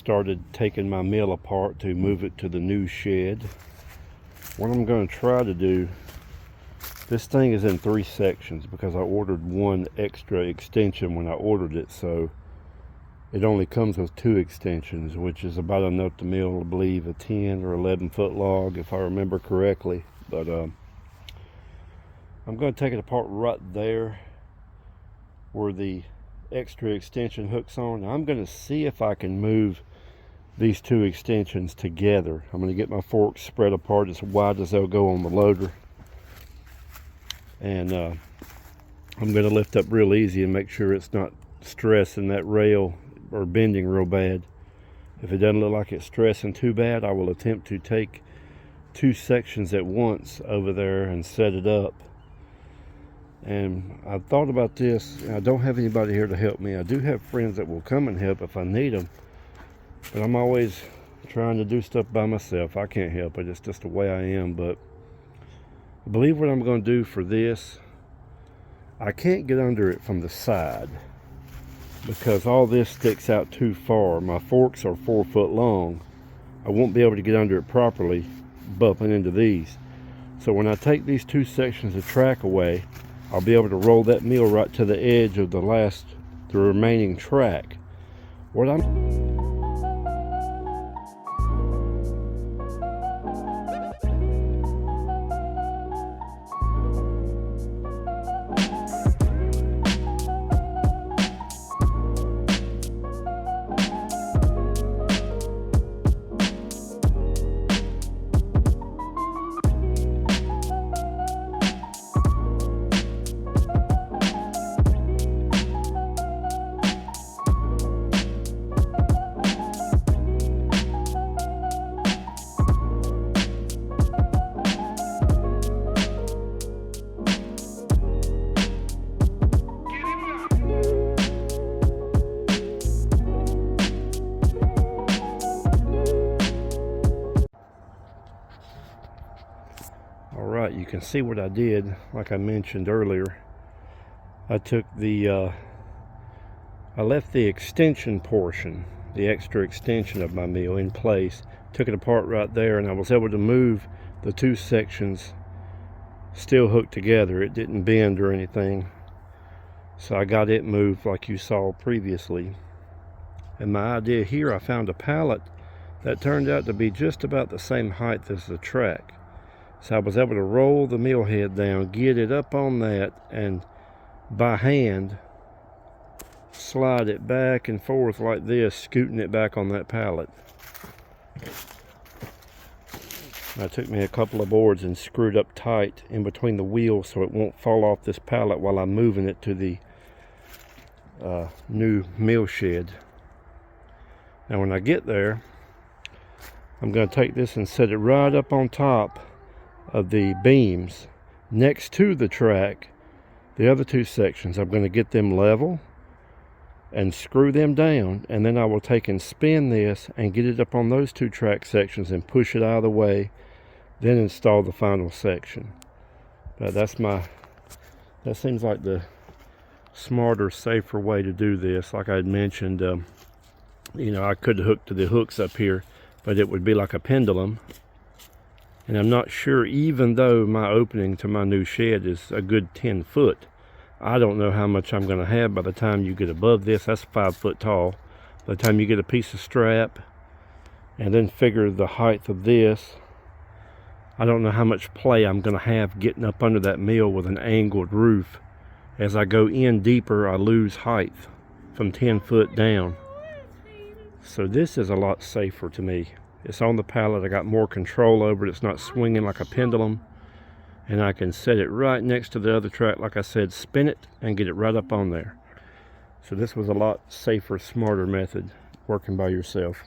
started taking my mill apart to move it to the new shed. What I'm going to try to do, this thing is in 3 sections because I ordered one extra extension when I ordered it, so it only comes with 2 extensions, which is about enough to mill, I believe, a 10 or 11 foot log, if I remember correctly. But I'm going to take it apart right there where the extra extension hooks on. I'm going to see if I can move these 2 extensions together. I'm going to get my forks spread apart as wide as they'll go on the loader, and I'm going to lift up real easy and make sure it's not stressing that rail or bending real bad. If it doesn't look like it's stressing too bad, I will attempt to take 2 sections at once over there and set it up. And I thought about this. I don't have anybody here to help me. I do have friends that will come and help if I need them, but I'm always trying to do stuff by myself. I can't help it. It's just the way I am. But I believe what I'm going to do for this, I can't get under it from the side because all this sticks out too far. My forks are 4 foot long. I won't be able to get under it properly bumping into these. So when I take these 2 sections of track away, I'll be able to roll that mill right to the edge of the remaining track. What I'm Alright, you can see what I did. Like I mentioned earlier, I took I left the extension portion, the extra extension of my mill in place, took it apart right there, and I was able to move the 2 sections still hooked together. It didn't bend or anything, so I got it moved like you saw previously. And my idea here, I found a pallet that turned out to be just about the same height as the track. So I was able to roll the mill head down, get it up on that, and by hand slide it back and forth like this, scooting it back on that pallet. It took me a couple of boards and screwed up tight in between the wheels so it won't fall off this pallet while I'm moving it to the new mill shed. Now when I get there, I'm going to take this and set it right up on top of the beams next to the track. The other 2 sections, I'm going to get them level and screw them down, and then I will take and spin this and get it up on those 2 track sections and push it out of the way, then install the final section. But that seems like the smarter, safer way to do this. Like I had mentioned, you know, I could hook to the hooks up here, but it would be like a pendulum. And I'm not sure, even though my opening to my new shed is a good 10 foot, I don't know how much I'm going to have by the time you get above this. That's 5 foot tall. By the time you get a piece of strap, and then figure the height of this, I don't know how much play I'm going to have getting up under that mill with an angled roof. As I go in deeper, I lose height from 10 foot down. So this is a lot safer to me. It's on the pallet. I got more control over it. It's not swinging like a pendulum. And I can set it right next to the other track, like I said, spin it and get it right up on there. So this was a lot safer, smarter method working by yourself.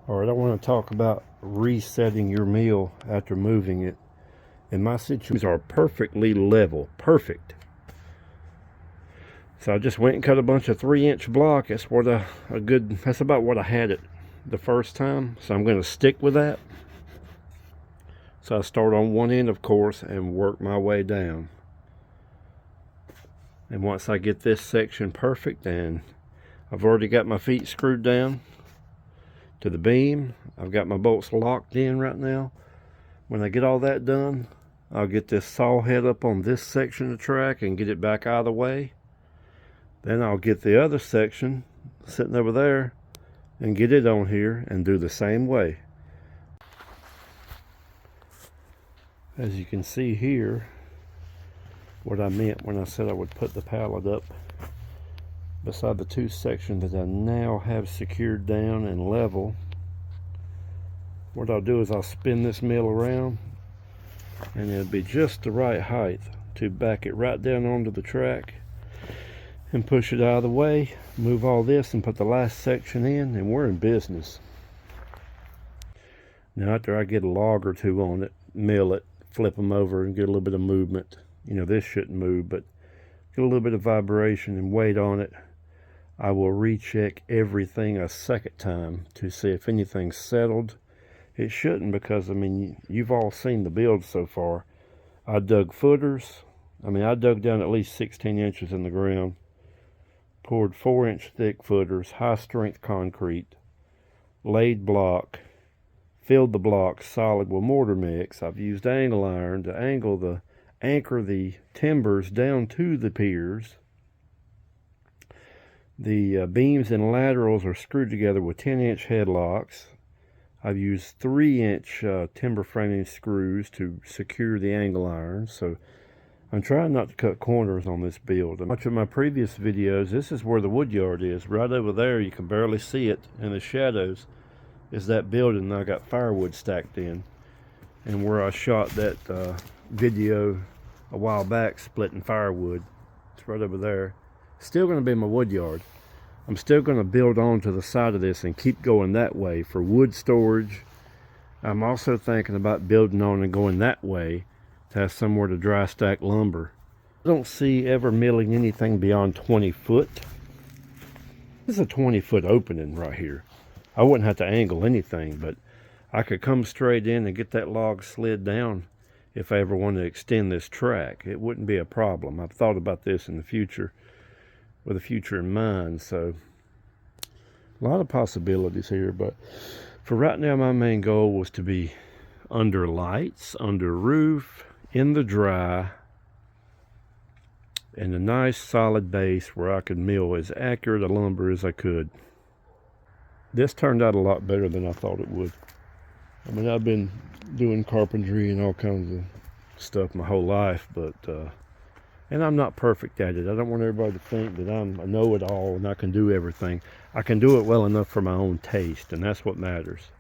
All right, I want to talk about resetting your mill after moving it. And my situations are perfectly level, perfect. So I just went and cut a bunch of 3-inch block. That's what that's about what I had it the first time. So I'm going to stick with that. So I start on one end, of course, and work my way down. And once I get this section perfect, and I've already got my feet screwed down to the beam, I've got my bolts locked in right now. When I get all that done, I'll get this saw head up on this section of the track and get it back out of the way. Then I'll get the other section sitting over there and get it on here and do the same way. As you can see here, what I meant when I said I would put the pallet up beside the two sections that I now have secured down and level. What I'll do is I'll spin this mill around, and it'll be just the right height to back it right down onto the track and push it out of the way, move all this and put the last section in, and we're in business. Now after I get a log or two on it, mill it, flip them over and get a little bit of movement. You know, this shouldn't move, but get a little bit of vibration and weight on it. I will recheck everything a second time to see if anything's settled. It shouldn't, because I mean, you've all seen the build so far. I dug footers. I dug down at least 16 inches in the ground, poured 4-inch thick footers, high strength concrete, laid block, filled the block solid with mortar mix. I've used angle iron to anchor the timbers down to the piers. The beams and laterals are screwed together with 10-inch headlocks. I've used 3-inch timber framing screws to secure the angle iron. So I'm trying not to cut corners on this build. Much of my previous videos, this is where the wood yard is. Right over there, you can barely see it in the shadows, is that building I got firewood stacked in. And where I shot that video a while back splitting firewood, it's right over there. Still going to be my wood yard. I'm still going to build on to the side of this and keep going that way for wood storage. I'm also thinking about building on and going that way to have somewhere to dry stack lumber. I don't see ever milling anything beyond 20 foot. This is a 20-foot opening right here. I wouldn't have to angle anything, but I could come straight in and get that log slid down if I ever wanted to extend this track. It wouldn't be a problem. I've thought about this in the future, with the future in mind. So a lot of possibilities here, but for right now my main goal was to be under lights, under roof, in the dry, and a nice solid base where I could mill as accurate a lumber as I could. This turned out a lot better than I thought it would. I mean, I've been doing carpentry and all kinds of stuff my whole life, but and I'm not perfect at it. I don't want everybody to think that I'm a know-it-all and I can do everything. I can do it well enough for my own taste, and that's what matters.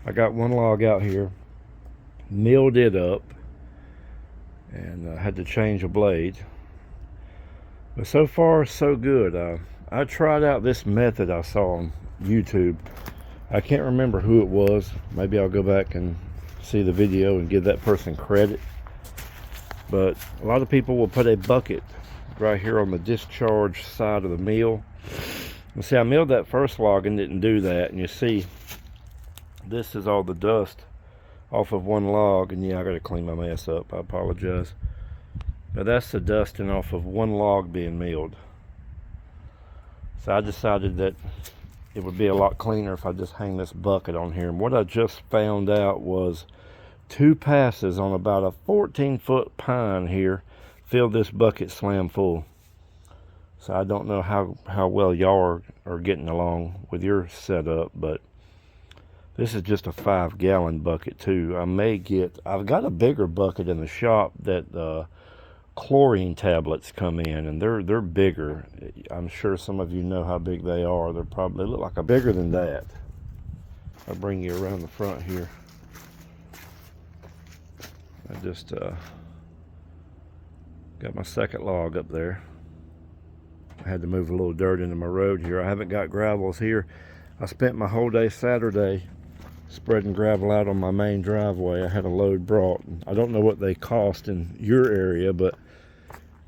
I got one log out here, milled it up, and I had to change a blade. But so far, so good. I tried out this method I saw on YouTube. I can't remember who it was. Maybe I'll go back and see the video and give that person credit. But a lot of people will put a bucket right here on the discharge side of the mill. And see, I milled that first log and didn't do that. And you see, this is all the dust off of one log. And yeah, I gotta clean my mess up. I apologize. But that's the dusting off of one log being milled. So I decided that it would be a lot cleaner if I just hang this bucket on here. And what I just found out was 2 passes on about a 14-foot pine here filled this bucket slam full. So I don't know how well y'all are getting along with your setup, but this is just a 5-gallon bucket too. I've got a bigger bucket in the shop that chlorine tablets come in, and they're bigger. I'm sure some of you know how big they are. They look like a bigger than that. I'll bring you around the front here. I just got my second log up there. I had to move a little dirt into my road here. I haven't got gravels here. I spent my whole day Saturday spreading gravel out on my main driveway. I had a load brought. I don't know what they cost in your area, but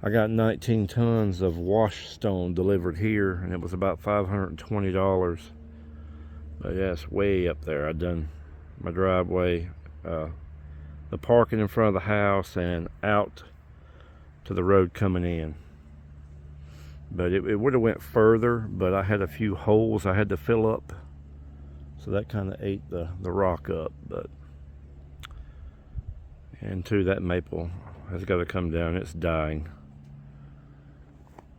I got 19 tons of wash stone delivered here, and it was about $520. But yeah, it's way up there. I done my driveway, the parking in front of the house, and out to the road coming in. But it would have went further, but I had a few holes I had to fill up, so that kind of ate the rock up. But and too, that maple has got to come down. It's dying.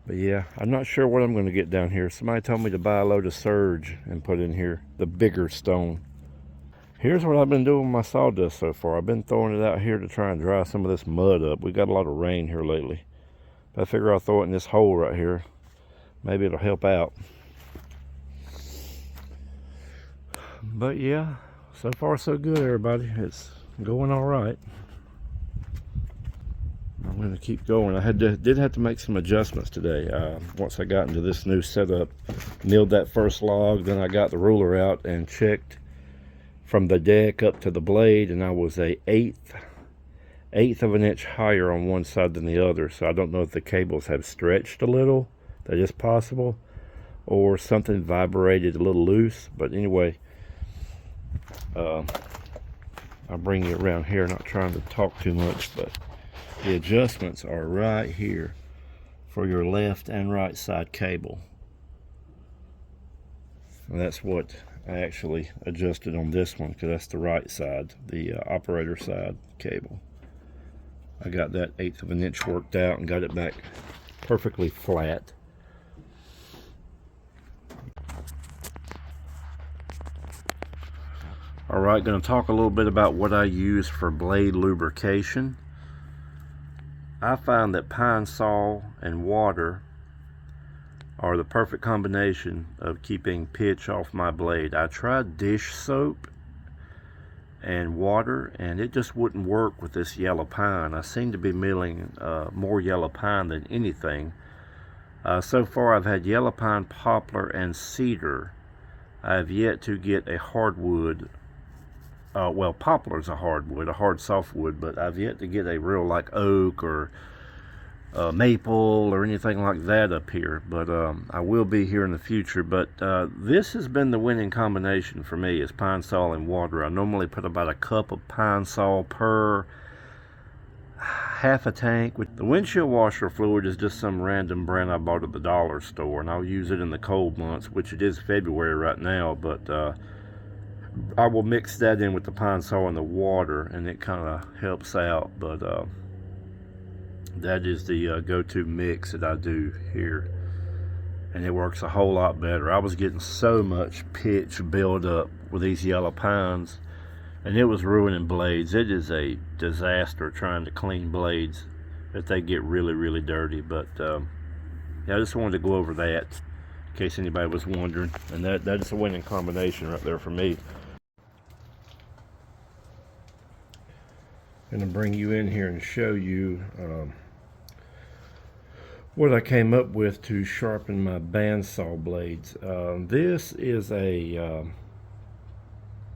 But yeah, I'm not sure what I'm going to get down here. Somebody told me to buy a load of surge and put in here, the bigger stone. Here's what I've been doing with my sawdust so far. I've been throwing it out here to try and dry some of this mud up. We got a lot of rain here lately. But I figure I'll throw it in this hole right here. Maybe it'll help out. But yeah, so far so good, everybody. It's going all right. I'm going to keep going. I did have to make some adjustments today. Once I got into this new setup, milled that first log, then I got the ruler out and checked from the deck up to the blade, and I was a eighth of an inch higher on one side than the other. So I don't know if the cables have stretched a little. That is possible, or something vibrated a little loose. But anyway, I'll bring you around here, not trying to talk too much, but the adjustments are right here for your left and right side cable. And that's what I actually adjusted on this one, because that's the right side, the operator side cable. I got that 1/8 of an inch worked out and got it back perfectly flat. Alright, going to talk a little bit about what I use for blade lubrication. I find that pine saw and water are the perfect combination of keeping pitch off my blade. I tried dish soap and water, and it just wouldn't work with this yellow pine. I seem to be milling more yellow pine than anything. So far I've had yellow pine, poplar, and cedar. I've yet to get a hardwood. Well, poplar's a hardwood, a hard softwood, but I've yet to get a real like oak or maple or anything like that up here. But I will be here in the future. But this has been the winning combination for me, is pine saw and water. I normally put about a cup of pine saw per half a tank. The windshield washer fluid is just some random brand I bought at the dollar store, and I'll use it in the cold months, which it is February right now. But I will mix that in with the pine saw and the water, and it kind of helps out. But that is the go-to mix that I do here, and it works a whole lot better. I was getting so much pitch build up with these yellow pines, and it was ruining blades. It is a disaster trying to clean blades if they get really, really dirty. But yeah, I just wanted to go over that in case anybody was wondering, and that is a winning combination right there for me. I'm going to bring you in here and show you what I came up with to sharpen my bandsaw blades. This is a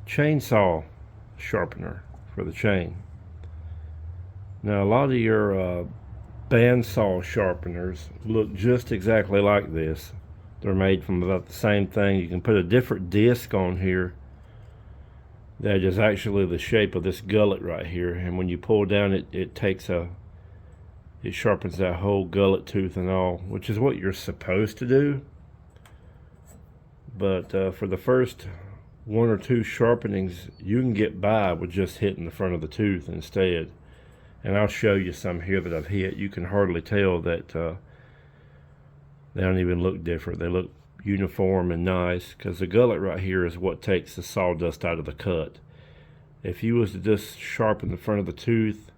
chainsaw sharpener for the chain. Now, a lot of your bandsaw sharpeners look just exactly like this. They're made from about the same thing. You can put a different disc on here that is actually the shape of this gullet right here, and when you pull down it sharpens that whole gullet tooth and all, which is what you're supposed to do. But for the first 1 or 2 sharpenings, you can get by with just hitting the front of the tooth instead. And I'll show you some here that I've hit. You can hardly tell that they don't even look different. They look uniform and nice, because the gullet right here is what takes the sawdust out of the cut. If you was to just sharpen the front of the tooth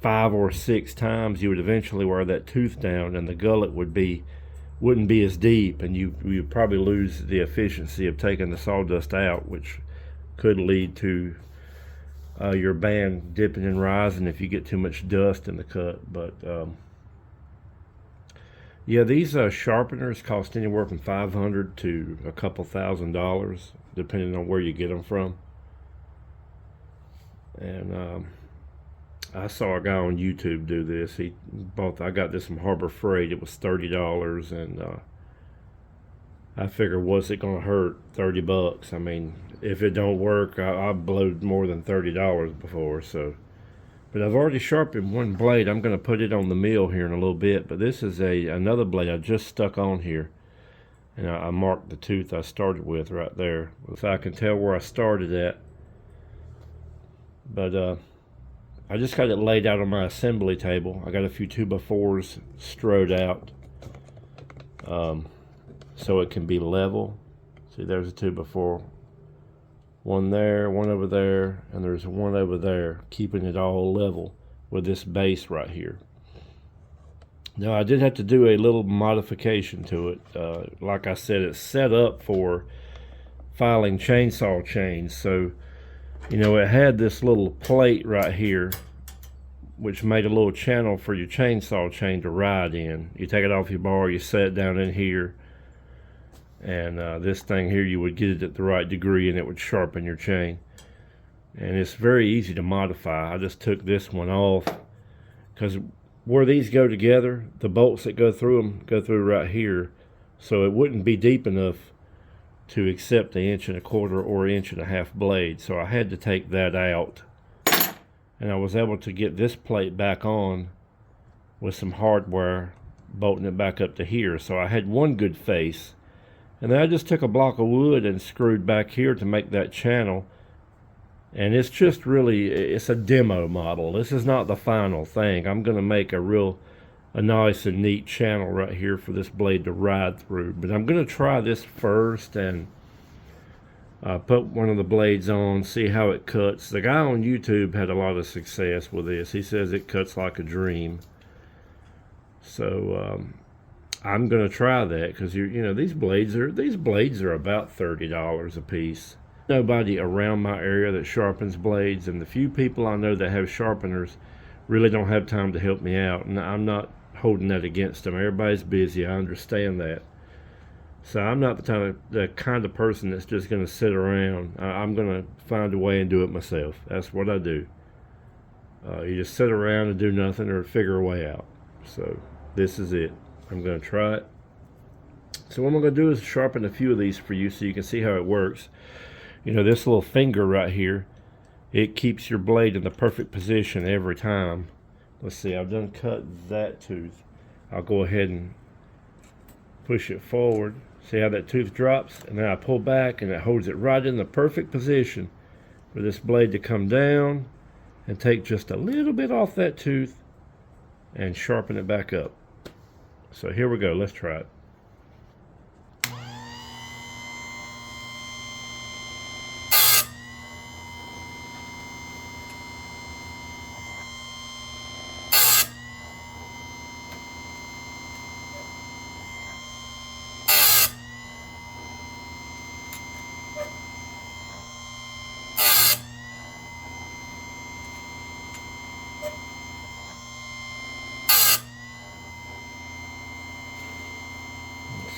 5 or 6 times, you would eventually wear that tooth down, and the gullet wouldn't be as deep, and you'd probably lose the efficiency of taking the sawdust out, which could lead to your band dipping and rising if you get too much dust in the cut. But yeah, these sharpeners cost anywhere from $500 to a couple $1,000, depending on where you get them from. And I saw a guy on YouTube do this. I got this from Harbor Freight. It was $30, and I figured, what's it gonna hurt? $30. I mean, if it don't work, I've blowed more than $30 before. So, but I've already sharpened one blade. I'm gonna put it on the mill here in a little bit. But this is another blade I just stuck on here, and I marked the tooth I started with right there, so I can tell where I started at. But I just got it laid out on my assembly table. I got a few 2x4s strode out, so it can be level. See, there's a 2x4. One there, one over there, and there's one over there, keeping it all level with this base right here. Now, I did have to do a little modification to it. Like I said, it's set up for filing chainsaw chains. So, you know, it had this little plate right here, which made a little channel for your chainsaw chain to ride in. You take it off your bar, you set it down in here, and this thing here, you would get it at the right degree and it would sharpen your chain. And it's very easy to modify. I just took this one off because where these go together, the bolts that go through them go through right here, so it wouldn't be deep enough to accept the 1.25 inch or 1.5 inch blade. So I had to take that out, and I was able to get this plate back on with some hardware bolting it back up to here. So I had one good face, and then I just took a block of wood and screwed back here to make that channel. And it's just really, it's a demo model. This is not the final thing. I'm going to make a nice and neat channel right here for this blade to ride through. But I'm going to try this first and put one of the blades on, see how it cuts. The guy on YouTube had a lot of success with this. He says it cuts like a dream. So I'm going to try that, because you know, these blades are about $30 a piece. Nobody around my area that sharpens blades, and the few people I know that have sharpeners really don't have time to help me out, and I'm not holding that against them. Everybody's busy, I understand that. So I'm not the kind of person that's just going to sit around. I'm going to find a way and do it myself. That's what I do. You just sit around and do nothing or figure a way out. So this is it. I'm going to try it. So what I'm going to do is sharpen a few of these for you so you can see how it works. You know, this little finger right here, it keeps your blade in the perfect position every time. Let's see, I've done cut that tooth. I'll go ahead and push it forward. See how that tooth drops? And then I pull back and it holds it right in the perfect position for this blade to come down and take just a little bit off that tooth and sharpen it back up. So here we go, let's try it.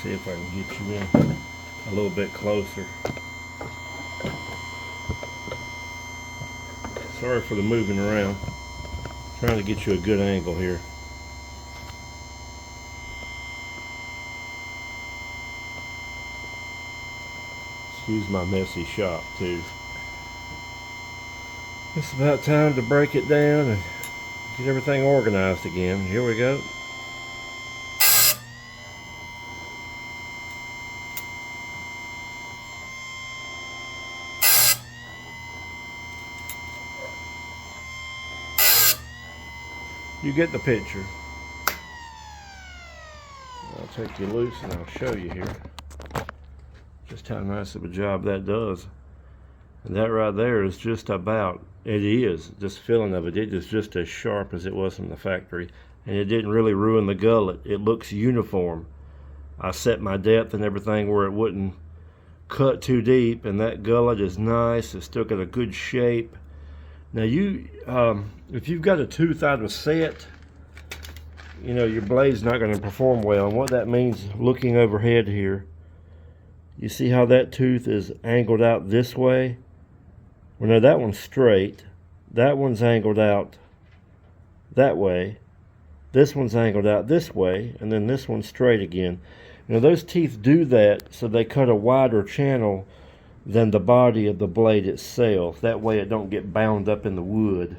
See if I can get you in a little bit closer. Sorry for the moving around. Trying to get you a good angle here. Excuse my messy shop too. It's about time to break it down and get everything organized again. Here we go. You get the picture. I'll take you loose and I'll show you here just how nice of a job that does. And that right there is just about, it is, this filling of it is just as sharp as it was from the factory. And it didn't really ruin the gullet. It looks uniform. I set my depth and everything where it wouldn't cut too deep, and that gullet is nice. It's still got a good shape. Now if you've got a tooth out of set, you know, your blade's not going to perform well. And what that means, looking overhead here, you see how that tooth is angled out this way? Well, no, that one's straight. That one's angled out that way. This one's angled out this way, and then this one's straight again. You know, those teeth do that so they cut a wider channel than the body of the blade itself. That way it don't get bound up in the wood.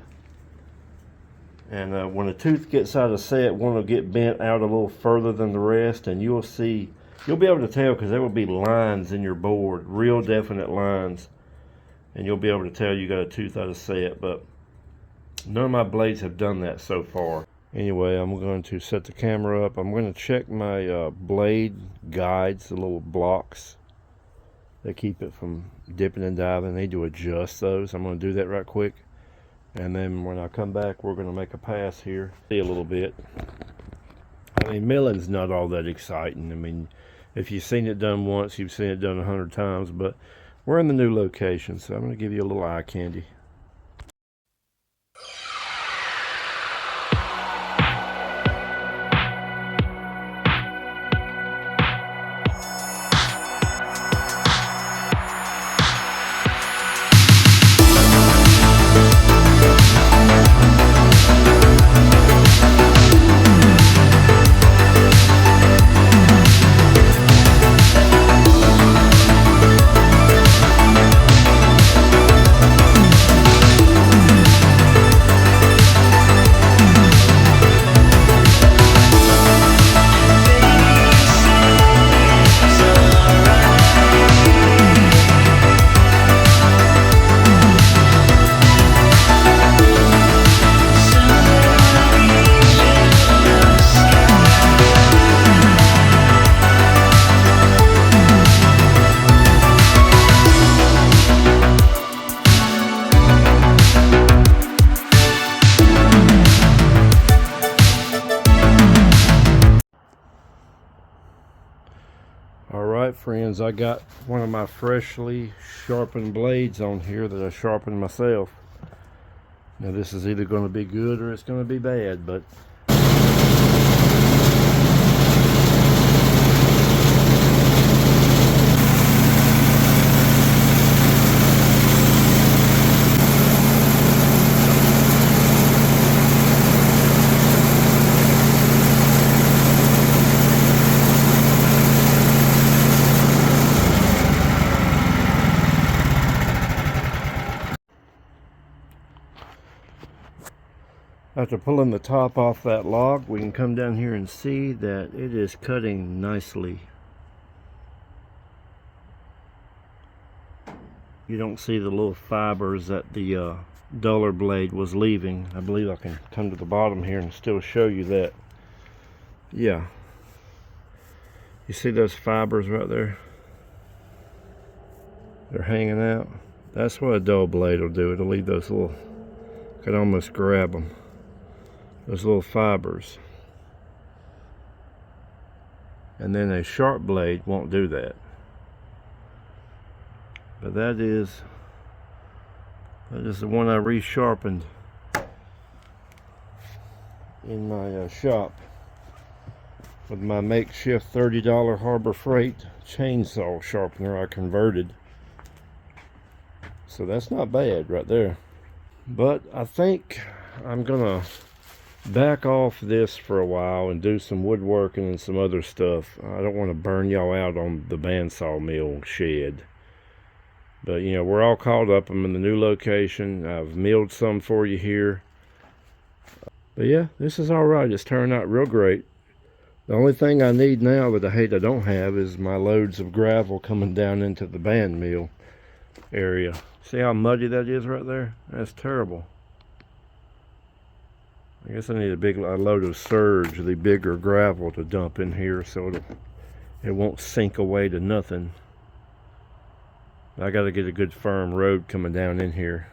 And when a tooth gets out of set, one will get bent out a little further than the rest, and you'll be able to tell because there will be lines in your board, real definite lines, and you'll be able to tell you got a tooth out of set. But none of my blades have done that so far. Anyway, I'm going to set the camera up. I'm going to check my blade guides, the little blocks that keep it from dipping and diving. I need to adjust those. I'm going to do that right quick. And then when I come back, we're going to make a pass here. See a little bit. I mean, milling's not all that exciting. I mean, if you've seen it done once, you've seen it done 100 times. But we're in the new location, so I'm going to give you a little eye candy. Alright friends, I got one of my freshly sharpened blades on here that I sharpened myself. Now this is either going to be good or it's going to be bad, but after pulling the top off that log, we can come down here and see that it is cutting nicely. You don't see the little fibers that the duller blade was leaving. I believe I can come to the bottom here and still show you that. Yeah. You see those fibers right there? They're hanging out. That's what a dull blade will do. It'll leave those little, I can almost grab them. Those little fibers. And then a sharp blade won't do that. But that is the one I resharpened in my shop with my makeshift $30 Harbor Freight chainsaw sharpener I converted. So that's not bad right there. But I think I'm gonna back off this for a while and do some woodworking and some other stuff. I don't want to burn y'all out on the bandsaw mill shed. But you know, we're all caught up. I'm in the new location. I've milled some for you here. But yeah, this is alright. It's turned out real great. The only thing I need now that I hate I don't have is my loads of gravel coming down into the band mill area. See how muddy that is right there? That's terrible. I guess I need a load of surge, the bigger gravel, to dump in here so it won't sink away to nothing. I got to get a good firm road coming down in here.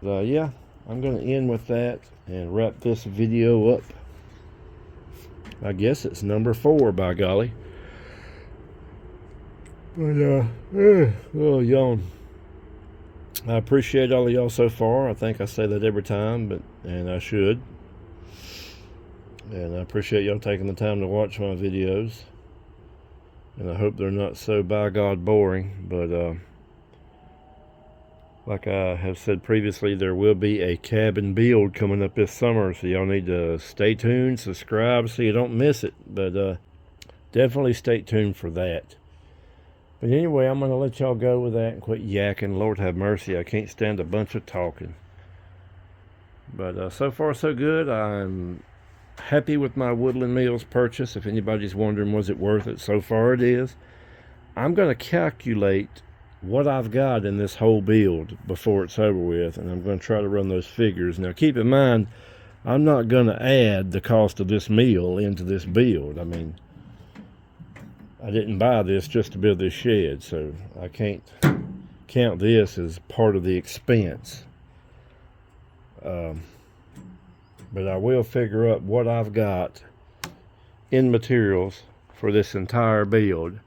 Yeah, I'm going to end with that and wrap this video up. I guess it's number 4, by golly. But well, yawn. I appreciate all of y'all so far. I think I say that every time, and I should. And I appreciate y'all taking the time to watch my videos. And I hope they're not so by God boring. But Like I have said previously, there will be a cabin build coming up this summer, so y'all need to stay tuned, subscribe so you don't miss it. But definitely stay tuned for that. But anyway, I'm going to let y'all go with that and quit yakking. Lord have mercy, I can't stand a bunch of talking. But so far so good. I'm happy with my Woodland Mills purchase. If anybody's wondering, was it worth it? So far it is. I'm going to calculate what I've got in this whole build before it's over with, and I'm going to try to run those figures. Now keep in mind, I'm not going to add the cost of this mill into this build. I mean, I didn't buy this just to build this shed, so I can't count this as part of the expense. But I will figure up what I've got in materials for this entire build.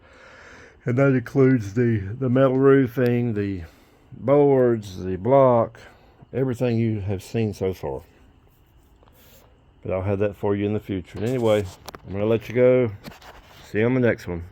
And that includes the metal roofing, the boards, the block, everything you have seen so far. But I'll have that for you in the future. And anyway, I'm going to let you go. See you on the next one.